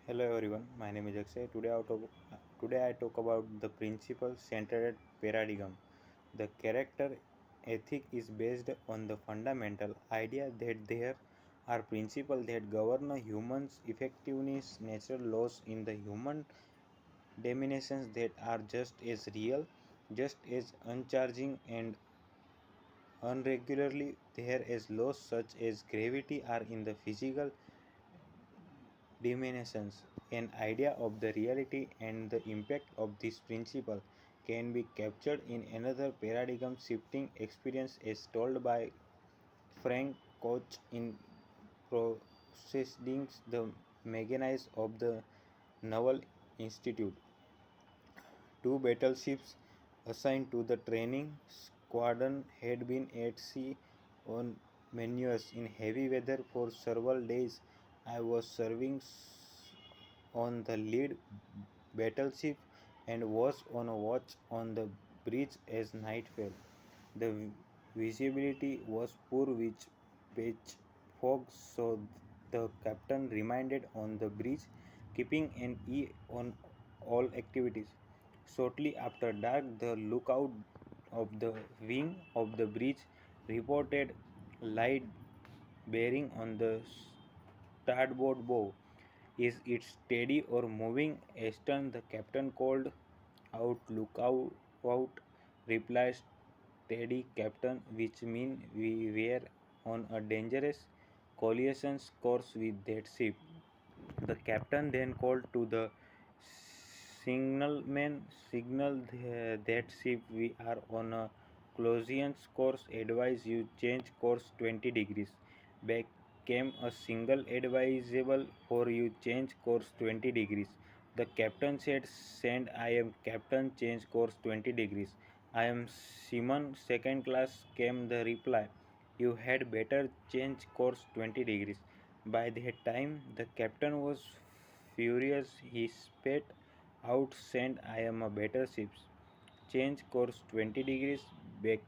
Hello everyone, my name is Akshay. Today I talk about the principle-centered paradigm. The character ethic is based on the fundamental idea that there are principles that govern a human's effectiveness, natural laws in the human dimensions that are just as real, just as uncharging and unregularly there as laws such as gravity are in the physical dimensions. An idea of the reality and the impact of this principle can be captured in another paradigm shifting experience as told by Frank Koch in Proceedings the Mechanics of the Naval Institute. Two battleships assigned to the training squadron had been at sea on maneuvers in heavy weather for several days. I was serving on the lead battleship and was on a watch on the bridge as night fell. The visibility was poor with pitch fog, so the captain remained on the bridge, keeping an eye on all activities. Shortly after dark, the lookout of the wing of the bridge reported light bearing on the starboard bow. Is it steady or moving astern? The captain called out, look out, replied steady captain, which mean we were on a dangerous collision course with that ship. The captain then called to the signalman, signal that ship we are on a collision course, advise you change course 20 degrees. Back came a single advisable for you change course 20 degrees. The captain said, send I am captain change course 20 degrees. I am Simon second class came the reply. You had better change course 20 degrees. By that time the captain was furious. He spat out sent I am a better ship. Change course 20 degrees. Back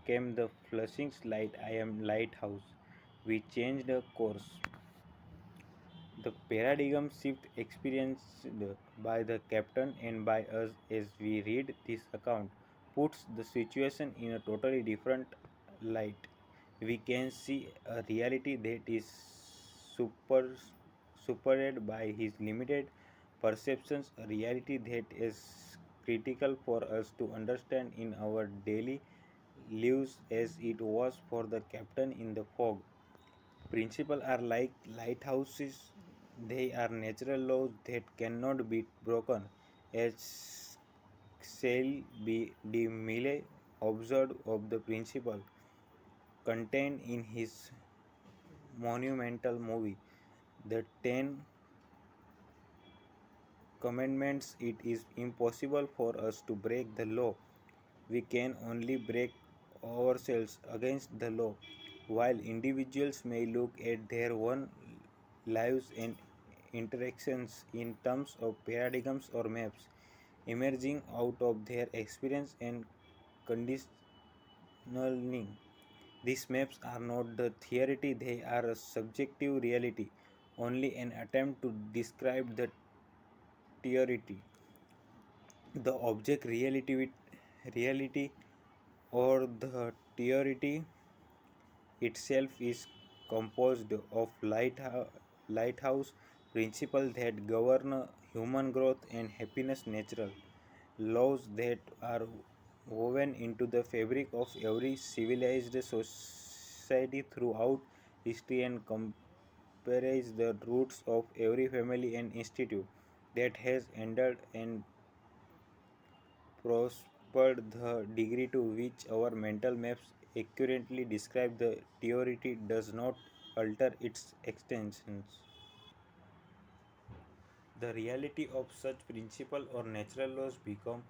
came the flashing light I am lighthouse. We changed the course. The paradigm shift experienced by the captain and by us as we read this account puts the situation in a totally different light. We can see a reality that is super, supered by his limited perceptions, a reality that is critical for us to understand in our daily lives as it was for the captain in the fog. Principles are like lighthouses, they are natural laws that cannot be broken. As Shall be de Mille observed of the principle contained in his monumental movie, The Ten Commandments, it is impossible for us to break the law. We can only break ourselves against the law. While individuals may look at their own lives and interactions in terms of paradigms or maps, emerging out of their experience and conditioning. These maps are not the theory, they are a subjective reality, only an attempt to describe the theory. The object reality or the theory itself is composed of lighthouse principles that govern human growth and happiness, natural laws that are woven into the fabric of every civilized society throughout history and comprise the roots of every family and institute that has endured and prospered. The degree to which our mental maps accurately describe the theory does not alter its extensions. The reality of such principle or natural laws become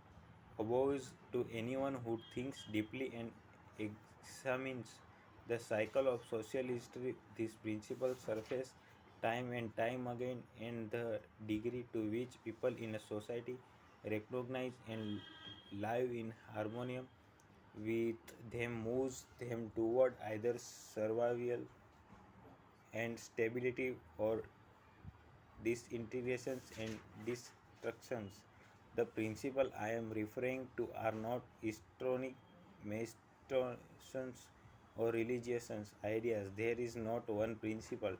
obvious to anyone who thinks deeply and examines the cycle of social history. These principles surface time and time again, and the degree to which people in a society recognize and live in harmony with them moves them toward either survival and stability or disintegrations and destructions. The principle I am referring to are not historic methods or religious ideas. There is not one principle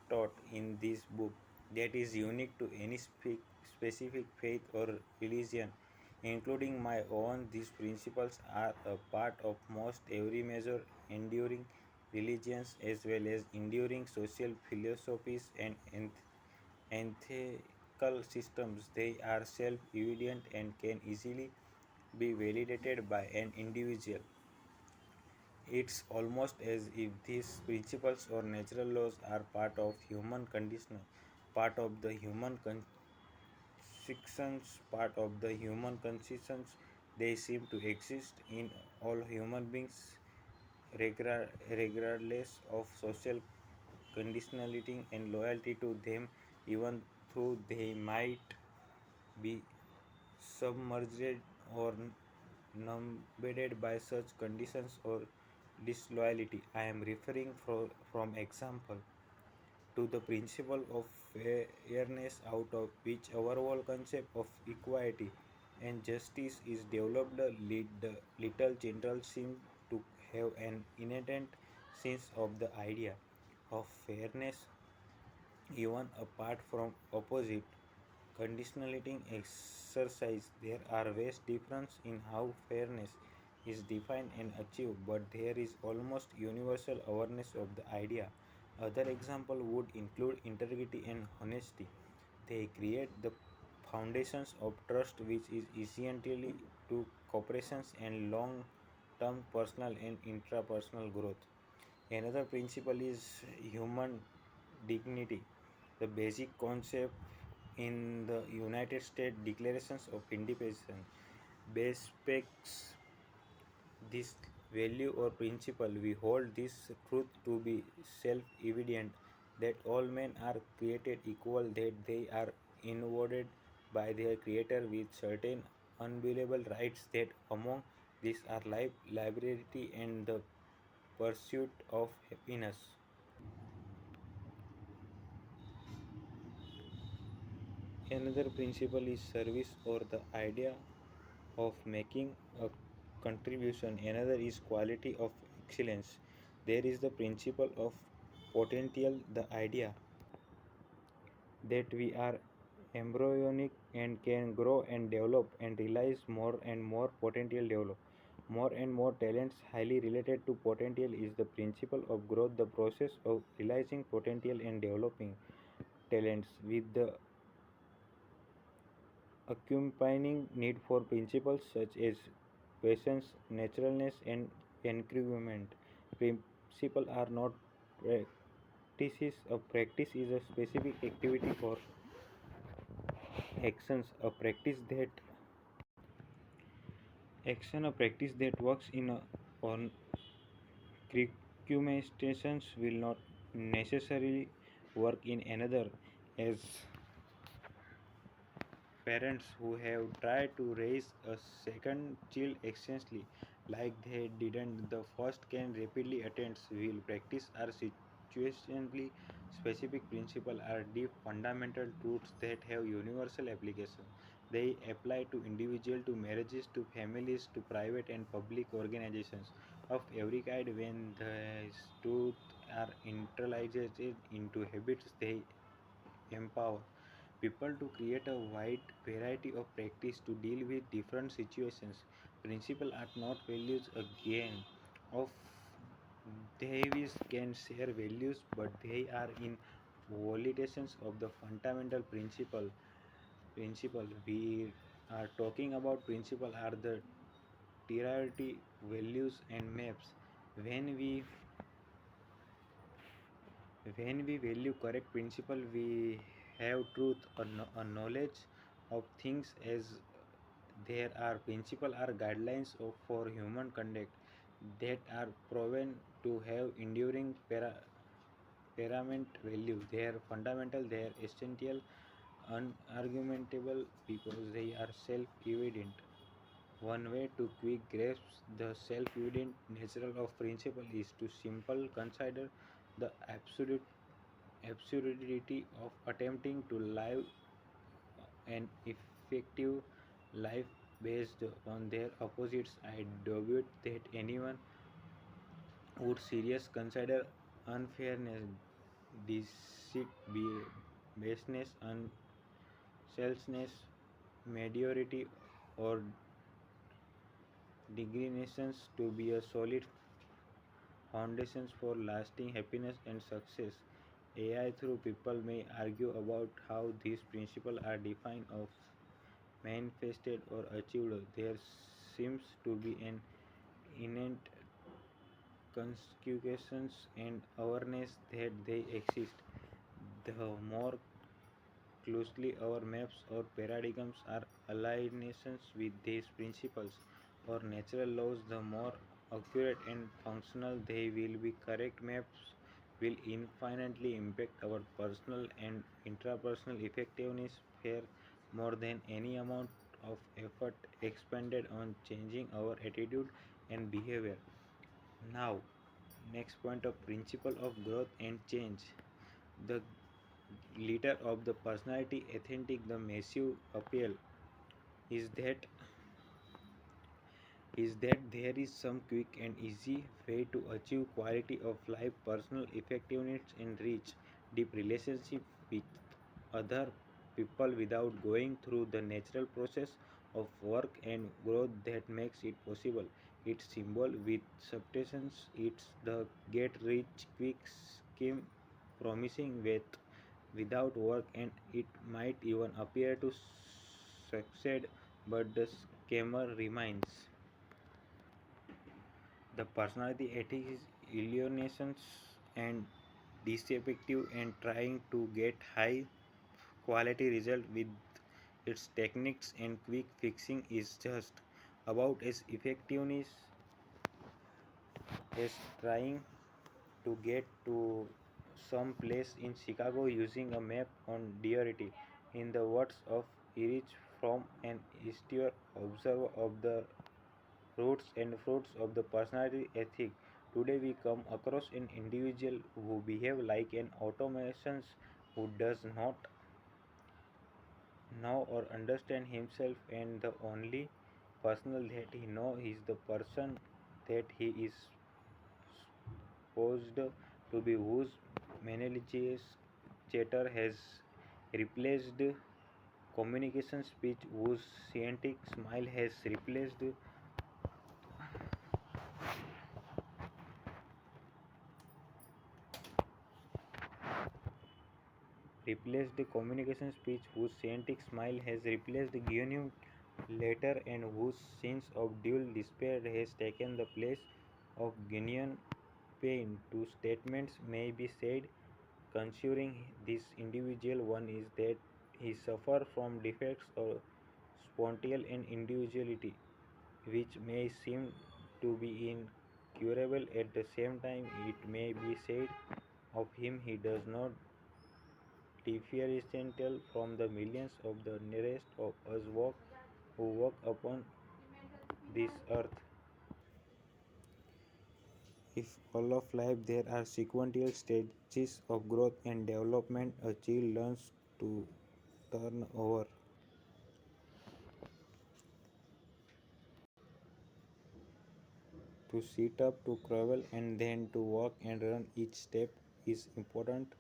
taught in this book that is unique to any specific faith or religion, including my own. These principles are a part of most every major enduring religions as well as enduring social philosophies and ethical systems. They are self evident and can easily be validated by an individual. It's almost as if these principles or natural laws are part of human condition, part of the human part of the human conscience. They seem to exist in all human beings, regardless of social conditionality and loyalty to them, even though they might be submerged or numbed by such conditions or disloyalty. I am referring from example to the principle of fairness out of which our whole concept of equality and justice is developed. The little children seem to have an innate sense of the idea of fairness even apart from opposite conditionality exercise. There are vast differences in how fairness is defined and achieved, but there is almost universal awareness of the idea. Other example would include integrity and honesty. They create the foundations of trust, which is essential to cooperation and long-term personal and intrapersonal growth. Another principle is human dignity, the basic concept in the United States Declarations of Independence. Respects this value or principle. We hold this truth to be self-evident that all men are created equal, that they are endowed by their Creator with certain unbelievable rights, that among these are life, liberty, and the pursuit of happiness. Another principle is service or the idea of making a contribution. Another is quality of excellence. There is the principle of potential, the idea that we are embryonic and can grow and develop and realize more and more potential develop. More and more talents highly related to potential is the principle of growth, the process of realizing potential and developing talents with the accompanying need for principles such as patience, naturalness, and encouragement. Principles are not practices. A practice is a specific activity or actions. A practice that works in a on circumstances will not necessarily work in another. As parents who have tried to raise a second child excellently, like they didn't the first, can rapidly attain will practice are situationally specific principles are deep fundamental truths that have universal application. They apply to individuals, to marriages, to families, to private and public organizations of every kind. When these truths are internalized into habits, they empower people to create a wide variety of practice to deal with different situations. Principles are not values again of Davis can share values, but they are in validations of the fundamental principle. We are talking about principle are the priority values and maps. When we when we value correct principle, we have truth, a knowledge of things as there are principle are guidelines for human conduct that are proven to have enduring paramount value. They are fundamental, they are essential, unargumentable because they are self-evident. One way to quick grasp the self-evident nature of principle is to simply consider the absolute absurdity of attempting to live an effective life based on their opposites. I doubt that anyone would seriously consider unfairness, deceit, baseness, unselfishness, mediocrity, or degradations to be a solid foundations for lasting happiness and success. AI through people may argue about how these principles are defined or manifested or achieved. There seems to be an innate consequences and awareness that they exist. The more closely our maps or paradigms are alineations with these principles or natural laws, the more accurate and functional they will be. Correct maps will infinitely impact our personal and intrapersonal effectiveness far more than any amount of effort expended on changing our attitude and behavior. Now, next point of principle of growth and change. The leader of the personality authentic the massive appeal is that there is some quick and easy way to achieve quality of life, personal effectiveness, and reach deep relationship with other people without going through the natural process of work and growth that makes it possible. Its symbol with substance, it's the get rich quick scheme promising without work, and it might even appear to succeed, but the scammer remains. The personality ethics is alienations and deceptive and trying to get high quality result with its techniques and quick fixing is just about as effectiveness as trying to get to some place in Chicago using a map on DRT. In the words of Erich from an austere observer of the roots and fruits of the personality ethic. Today we come across an individual who behaves like an automation, who does not know or understand himself, and the only personal that he knows is the person that he is supposed to be, whose malicious chatter has replaced communication speech, whose scientific smile has replaced the communication speech, whose scientific smile has replaced the genuine letter, and whose sense of dual despair has taken the place of genuine pain. Two statements may be said concerning this individual. One is that he suffers from defects or spontaneous and individuality, which may seem to be incurable. At the same time, it may be said of him he does not differential from the millions of the nearest of us who walk upon this earth. If all of life there are sequential stages of growth and development, a child learns to turn over, to sit up, to crawl, and then to walk and run. Each step is important,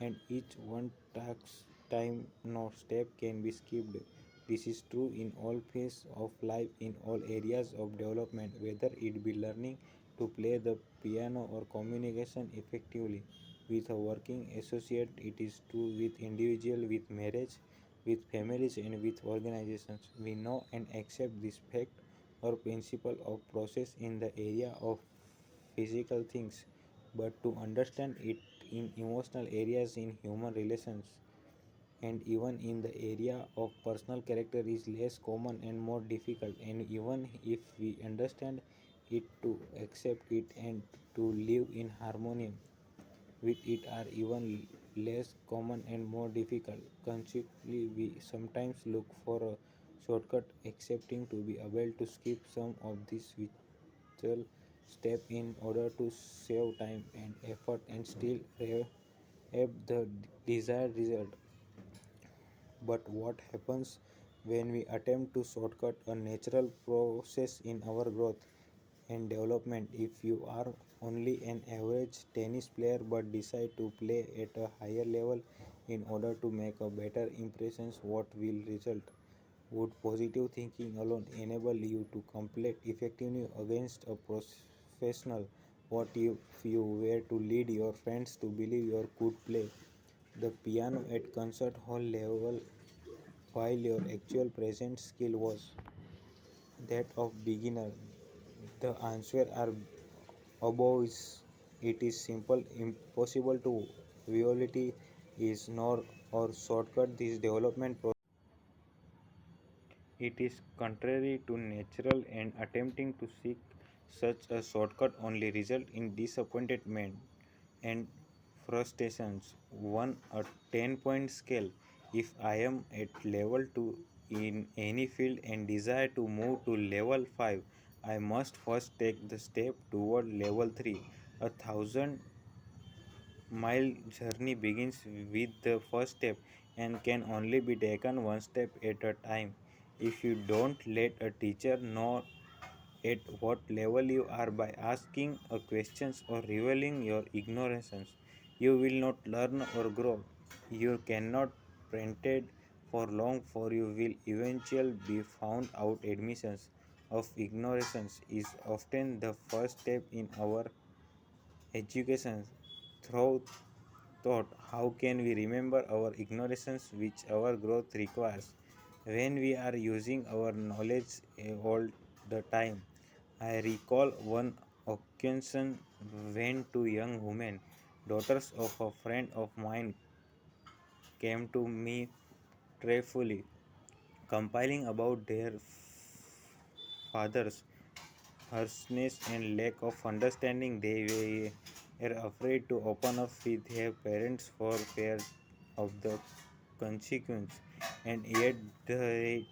and each one takes time. No step can be skipped. This is true in all phases of life, in all areas of development, whether it be learning to play the piano or communication effectively with a working associate. It is true with individual, with marriage, with families, and with organizations. We know and accept this fact or principle of process in the area of physical things, but to understand it in emotional areas, in human relations, and even in the area of personal character is less common and more difficult. And even if we understand it, to accept it and to live in harmony with it are even less common and more difficult. Consequently, we sometimes look for a shortcut, accepting to be able to skip some of these vital steps in order to save time and effort and still have the desired result. But what happens when we attempt to shortcut a natural process in our growth and development? If you are only an average tennis player but decide to play at a higher level in order to make a better impression, what will result? Would positive thinking alone enable you to compete effectively against a professional? What if you were to lead your friends to believe you could play the piano at concert hall level while your actual present skill was that of beginner? The answer are above is it is simple impossible to violate is nor or shortcut this development process. It is contrary to natural and attempting to seek such a shortcut only result in disappointment and frustrations. One a 10-point scale. If I am at level 2 in any field and desire to move to level 5, I must first take the step toward level 3. 1,000-mile journey begins with the first step and can only be taken one step at a time. If you don't let a teacher know at what level you are by asking a questions or revealing your ignorance, you will not learn or grow. You cannot pretend for long, for you will eventually be found out. Admissions of ignorance is often the first step in our education. Through thought, how can we remember our ignorance which our growth requires when we are using our knowledge all the time? I recall one occasion when two young women, daughters of a friend of mine, came to me prayerfully, compiling about their fathers harshness and lack of understanding. They were afraid to open up with their parents for fear of the consequence, and yet they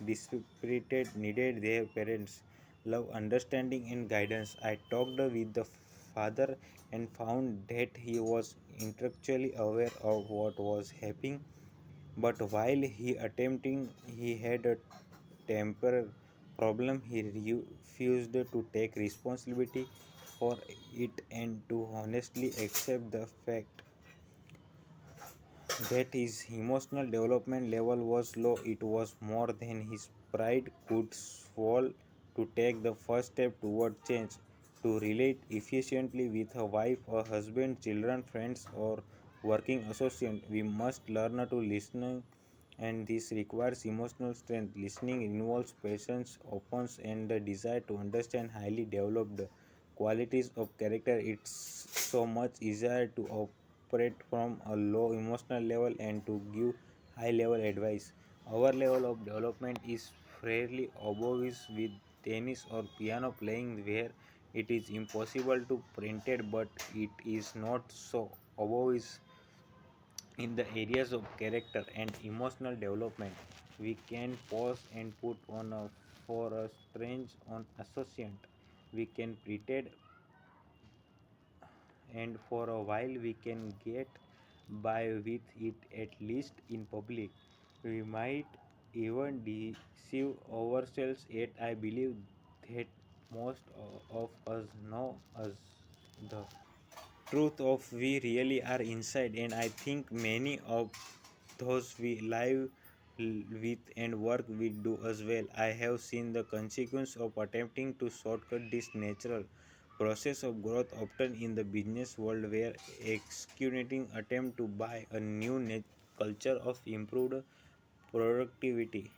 desperately needed their parents' love, understanding, and guidance. I talked with the father and found that he was intellectually aware of what was happening, but while he attempting, he had a temper problem. He refused to take responsibility for it and to honestly accept the fact that his emotional development level was low. It was more than his pride could swallow to take the first step toward change, to relate efficiently with a wife, a husband, children, friends, or working associate. We must learn to listen, and this requires emotional strength. Listening involves patience, openness, and the desire to understand highly developed qualities of character. It's so much easier to operate from a low emotional level and to give high level advice. Our level of development is fairly obvious with tennis or piano playing, where it is impossible to print it, but it is not so obvious in the areas of character and emotional development. We can pause and put on a for a strange on associate. We can pretend, and for a while we can get by with it, at least in public. We might even deceive ourselves, yet I believe that most of us know us the truth of we really are inside, and I think many of those we live with and work with do as well. I have seen the consequence of attempting to shortcut this natural process of growth often in the business world, where executing attempt to buy a new culture of improved productivity,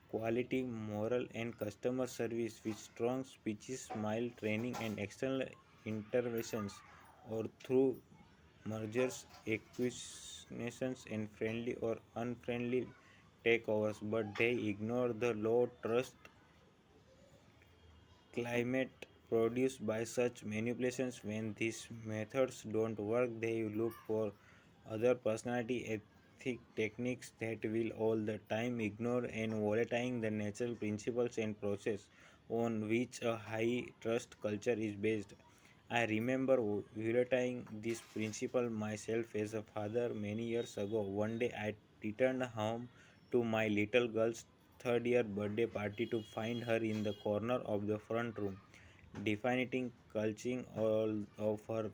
quality, moral, and customer service with strong speeches, mild training, and external interventions, or through mergers, acquisitions, and friendly or unfriendly takeovers. But they ignore the low trust climate produced by such manipulations. When these methods don't work, they look for other personality ethic techniques that will all the time ignore and violating the natural principles and process on which a high trust culture is based. I remember verifying this principle myself as a father many years ago. One day I returned home to my little girl's third year birthday party to find her in the corner of the front room, definiting culching all of her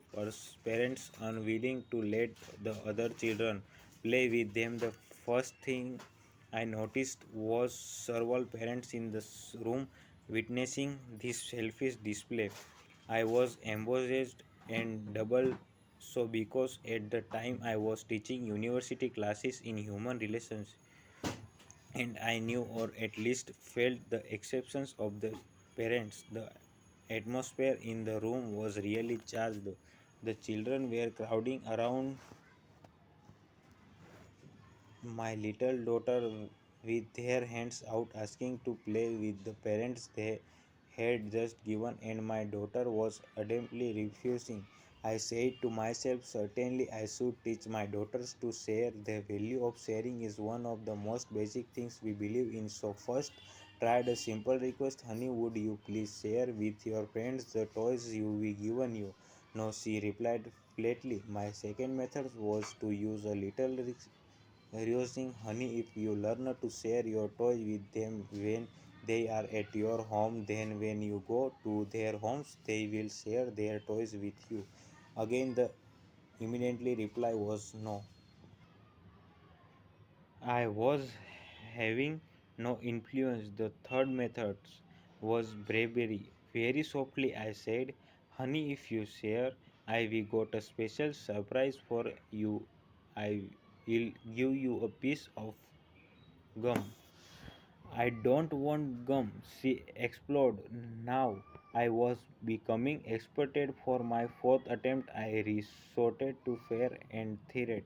parents unwilling to let the other children play with them. The first thing I noticed was several parents in the room witnessing this selfish display. I was embarrassed and double so because at the time I was teaching university classes in human relations and I knew or at least felt the exceptions of the parents. The atmosphere in the room was really charged. The children were crowding around my little daughter with their hands out asking to play with the parents they had just given, and my daughter was adamantly refusing. I said to myself, certainly I should teach my daughters to share. The value of sharing is one of the most basic things we believe in. So, first, tried a simple request, honey, would you please share with your friends the toys you we given you? No, she replied flatly. My second method was to use a little reasoning, honey, if you learn to share your toys with them when they are at your home, then when you go to their homes, they will share their toys with you. Again, the immediately reply was no. I was having no influence. The third method was bravery. Very softly, I said, honey, if you share, I will got a special surprise for you. I will give you a piece of gum. I don't want gum, she exploded. Now I was becoming experted for my fourth attempt. I resorted to fear and threat.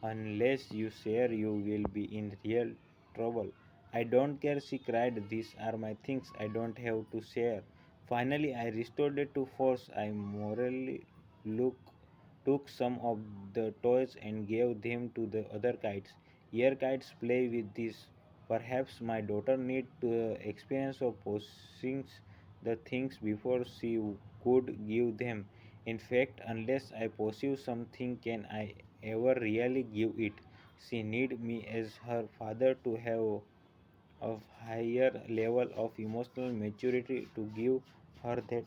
Unless you share, you will be in real trouble. I don't care, she cried. These are my things. I don't have to share. Finally, I restored to force. I morally look took some of the toys and gave them to the other kites. Here kites play with this. Perhaps my daughter need to experience of possessing the things before she could give them. In fact, unless I possess something, can I ever really give it? She need me as her father to have a higher level of emotional maturity to give her that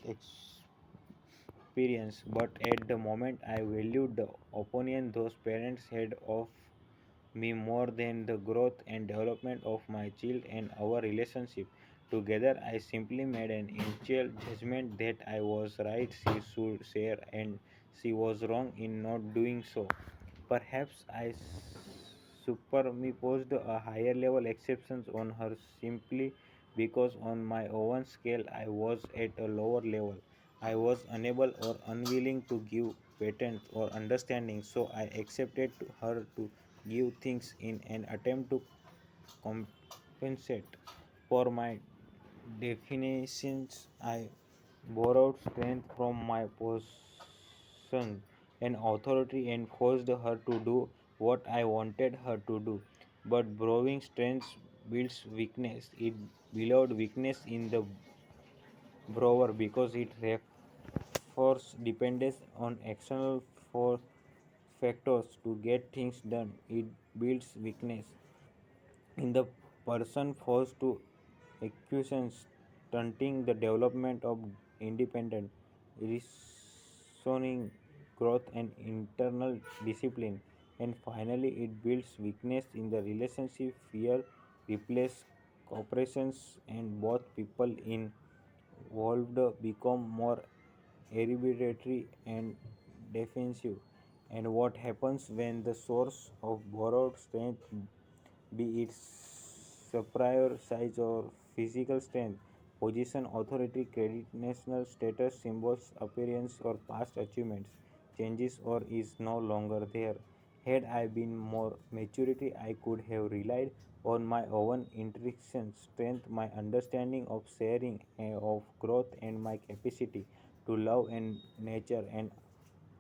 experience. But at the moment, I valued the opinion those parents had of me more than the growth and development of my child and our relationship. Together, I simply made an initial judgment that I was right, she should share, and she was wrong in not doing so. Perhaps I superimposed a higher level exceptions on her simply because on my own scale I was at a lower level. I was unable or unwilling to give patent or understanding, so I accepted her to give things in an attempt to compensate for my definitions. I borrowed strength from my position and authority and forced her to do what I wanted her to do. But borrowing strength builds weakness. It builds weakness in the borrower because it reinforces dependence on external factors to get things done. It builds weakness in the person forced to acquisitions, stunting the development of independent reasoning, growth, and internal discipline. And finally, it builds weakness in the relationship, fear, replace cooperations, and both people involved become more arbitrary and defensive. And what happens when the source of borrowed strength, be it superior size or physical strength, position, authority, credit, national status, symbols, appearance, or past achievements, changes or is no longer there. Had I been more maturity, I could have relied on my own intrinsic strength, my understanding of sharing, of growth, and my capacity to love and nature, and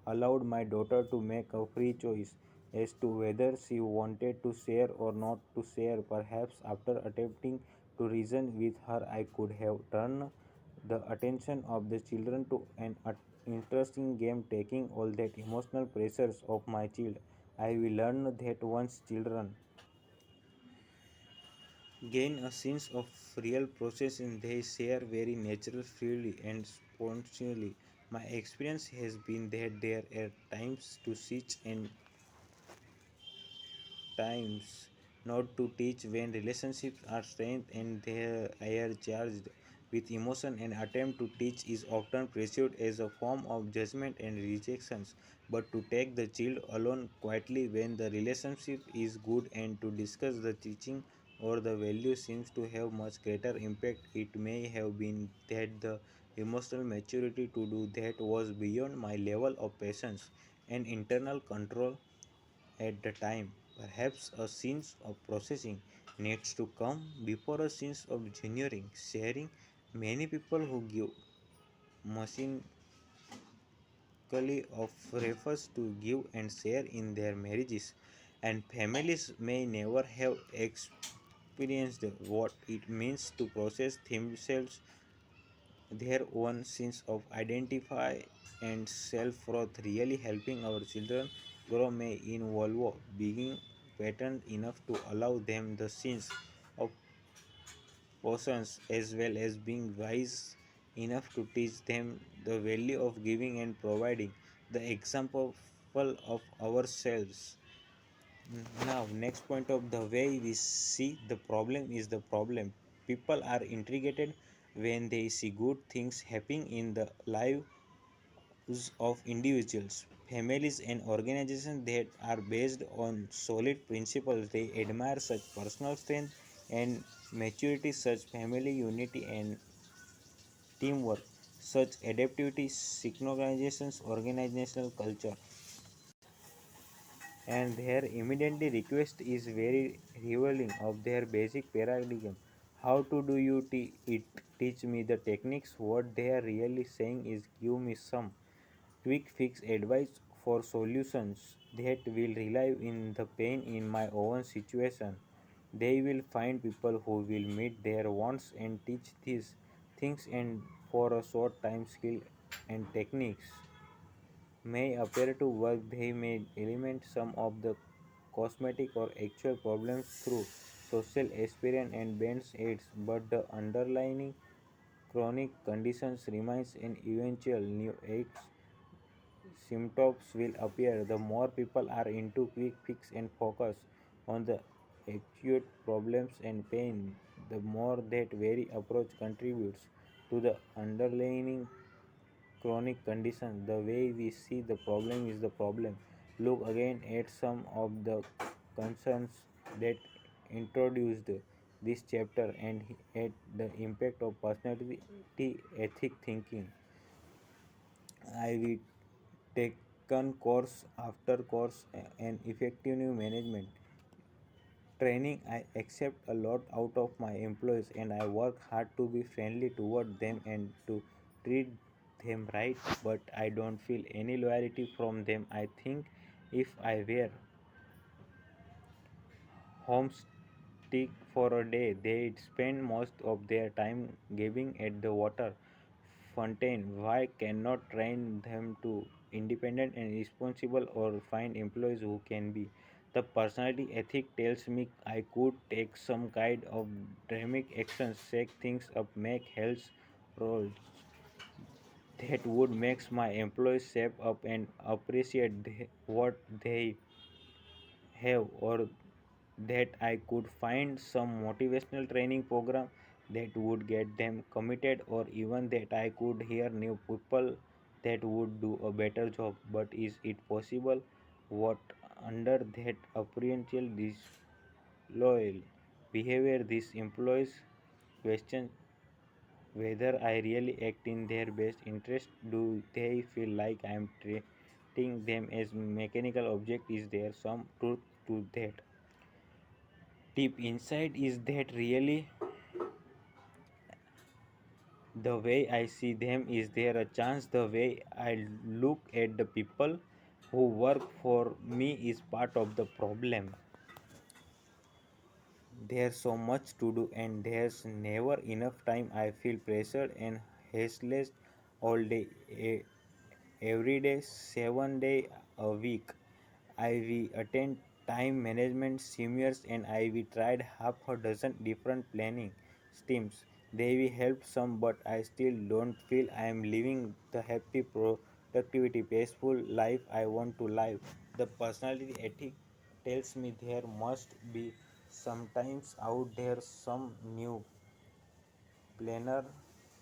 allowed my daughter to make a free choice as to whether she wanted to share or not to share. Perhaps after attempting to reason with her, I could have turned the attention of the children to an interesting game taking all that emotional pressures of my child. I will learn that once children gain a sense of real process and they share very natural, freely and spontaneously. My experience has been that there are times to teach and times not to teach when relationships are strained and they are charged with emotion. An attempt to teach is often perceived as a form of judgment and rejections, but to take the child alone quietly when the relationship is good and to discuss the teaching or the value seems to have much greater impact. It may have been that the emotional maturity to do that was beyond my level of patience and internal control at the time. Perhaps a sense of processing needs to come before a sense of genuine sharing. Many people who give machinically of refers to give and share in their marriages, and families may never have experienced what it means to process themselves. Their own sense of identify and self-worth. Really helping our children grow may involve being patient enough to allow them the sense of persons as well as being wise enough to teach them the value of giving and providing the example of ourselves. Now, next point of the way we see the problem is the problem. People are intrigued when they see good things happening in the lives of individuals, families, and organizations that are based on solid principles. They admire such personal strength and maturity, such family unity and teamwork, such adaptivity, synchronizations, organizational culture. And their immediate request is very revealing of their basic paradigm. How to do you teach me the techniques? What they are really saying is give me some quick fix advice for solutions that will relieve in the pain in my own situation. They will find people who will meet their wants and teach these things and for a short time skill and techniques may appear to work. They may eliminate some of the cosmetic or actual problems through social experience and band aids, but the underlying chronic conditions remains and eventual new aches symptoms will appear. The more people are into quick fix and focus on the acute problems and pain, the more that very approach contributes to the underlying chronic condition. The way we see the problem is the problem. Look again at some of the concerns that introduced this chapter and at the impact of personality ethic thinking. I will taken course after course and effective management training. I accept a lot out of my employees and I work hard to be friendly toward them and to treat them right, but I don't feel any loyalty from them. I think if I were homesick for a day, they'd spend most of their time giving at the water fountain. Why cannot train them to independent and responsible or find employees who can be? The personality ethic tells me I could take some kind of dramatic actions, shake things up, make health roles that would make my employees step up and appreciate what they have, or that I could find some motivational training program that would get them committed, or even that I could hear new people that would do a better job. But is it possible? What under that apprehensive disloyal behavior these employees question whether I really act in their best interest? Do they feel like I am treating them as mechanical object? Is there some truth to that? Deep inside, is that really the way I see them? Is there a chance the way I look at the people who work for me is part of the problem? There's so much to do and there's never enough time. I feel pressured and restless all day. every day, 7 day a week. I we attend time management seminars and I we tried half a dozen different planning streams. They will help some, but I still don't feel I am living the happy productivity peaceful life I want to live. The personality ethic tells me there must be sometimes out there some new planner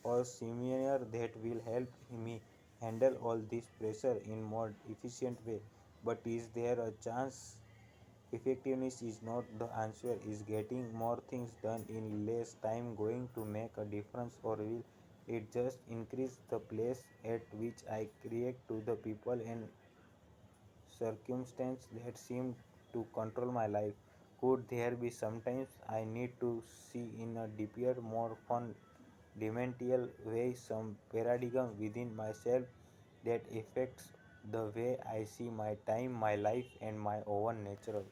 or seminar that will help me handle all this pressure in more efficient way. But is there a chance effectiveness is not the answer? Is getting more things done in less time going to make a difference, or will it just increase the pace at which I create to the people and circumstances that seem to control my life? Could there be sometimes I need to see in a deeper, more fundamental way some paradigm within myself that affects the way I see my time, my life, and my own nature?